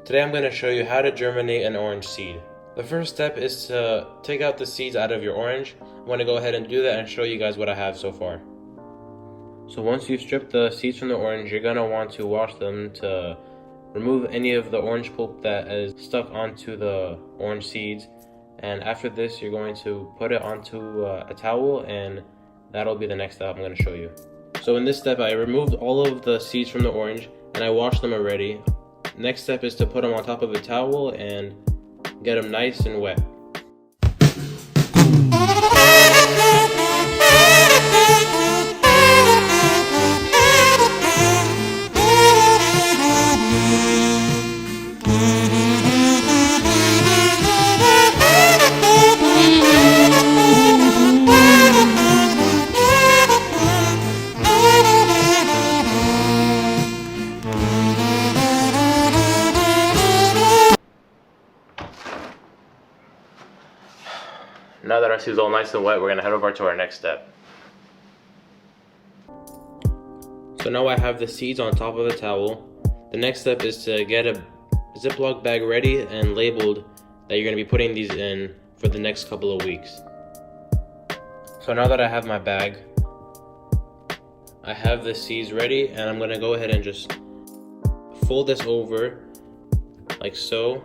Today I'm going to show you how to germinate an orange seed. The first step is to take out the seeds out of your orange. I'm going to go ahead and do that and show you guys what I have so far. So once you've stripped the seeds from the orange, you're going to want to wash them to remove any of the orange pulp that is stuck onto the orange seeds. And after this, you're going to put it onto a towel, and that'll be the next step I'm going to show you. So in this step, I removed all of the seeds from the orange and I washed them already. Next step is to put them on top of a towel and get them nice and wet. Now that our seed's all nice and wet, we're gonna head over to our next step. So now I have the seeds on top of the towel. The next step is to get a Ziploc bag ready and labeled that you're gonna be putting these in for the next couple of weeks. So now that I have my bag, I have the seeds ready, and I'm gonna go ahead and just fold this over like so.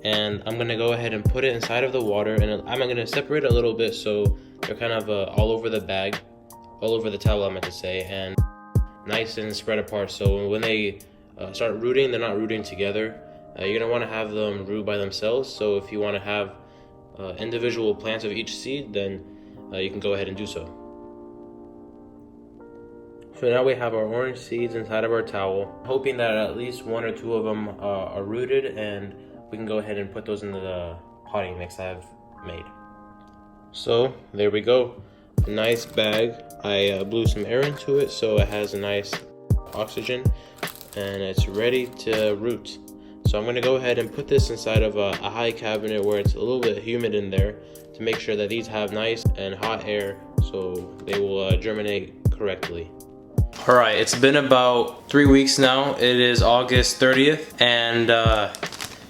And I'm gonna go ahead and put it inside of the water, and I'm gonna separate it a little bit so they're kind of all over the bag, all over the towel I meant to say, and nice and spread apart. So when they start rooting, they're not rooting together. You're gonna want to have them root by themselves. So if you want to have individual plants of each seed, then you can go ahead and do so. So now we have our orange seeds inside of our towel, hoping that at least one or two of them are rooted, and we can go ahead and put those into the potting mix I've made. So there we go, a nice bag. I blew some air into it so it has a nice oxygen, and it's ready to root. So I'm going to go ahead and put this inside of a high cabinet where it's a little bit humid in there to make sure that these have nice and hot air so they will germinate correctly. Alright, it's been about 3 weeks now. It is August 30th, and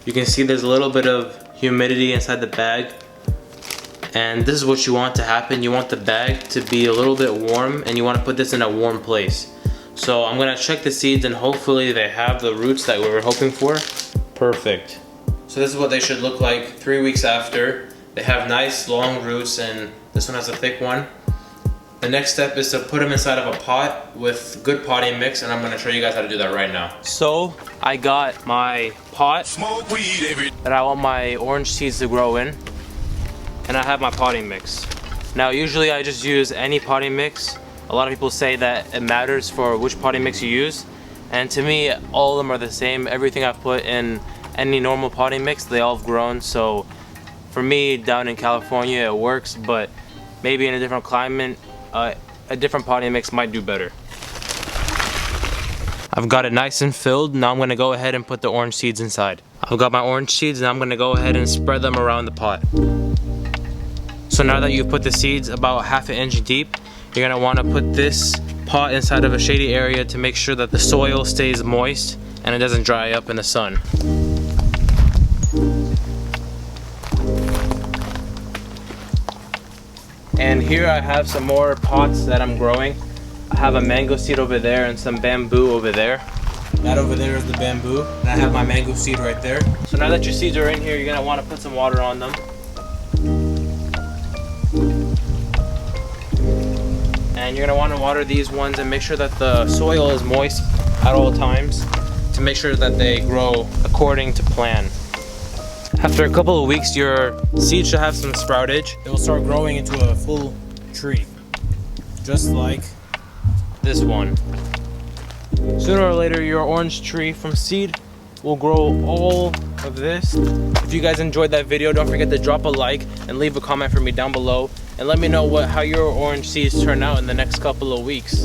you can see there's a little bit of humidity inside the bag, and this is what you want to happen. You want the bag to be a little bit warm, and you want to put this in a warm place. So I'm gonna check the seeds, and hopefully they have the roots that we were hoping for. Perfect. So this is what they should look like 3 weeks after. They have nice long roots, and this one has a thick one. The next step is to put them inside of a pot with good potting mix, and I'm going to show you guys how to do that right now. So I got my pot that I want my orange seeds to grow in, and I have my potting mix. Now usually I just use any potting mix. A lot of people say that it matters for which potting mix you use, and to me all of them are the same. Everything I've put in any normal potting mix, they all have grown. So for me down in California it works, but maybe in a different climate a different potting mix might do better. I've got it nice and filled. Now I'm going to go ahead and put the orange seeds inside. I've got my orange seeds, and I'm going to go ahead and spread them around the pot. So now that you've put the seeds about ½ inch deep, you're going to want to put this pot inside of a shady area to make sure that the soil stays moist and it doesn't dry up in the sun. And here I have some more pots that I'm growing. I have a mango seed over there and some bamboo over there. That over there is the bamboo, and I have my mango seed right there. So now that your seeds are in here, you're gonna want to put some water on them. And you're gonna want to water these ones and make sure that the soil is moist at all times to make sure that they grow according to plan. After a couple of weeks, your seeds should have some sproutage. It will start growing into a full tree, just like this one. Sooner or later, your orange tree from seed will grow all of this. If you guys enjoyed that video, don't forget to drop a like and leave a comment for me down below, and let me know how your orange seeds turn out in the next couple of weeks.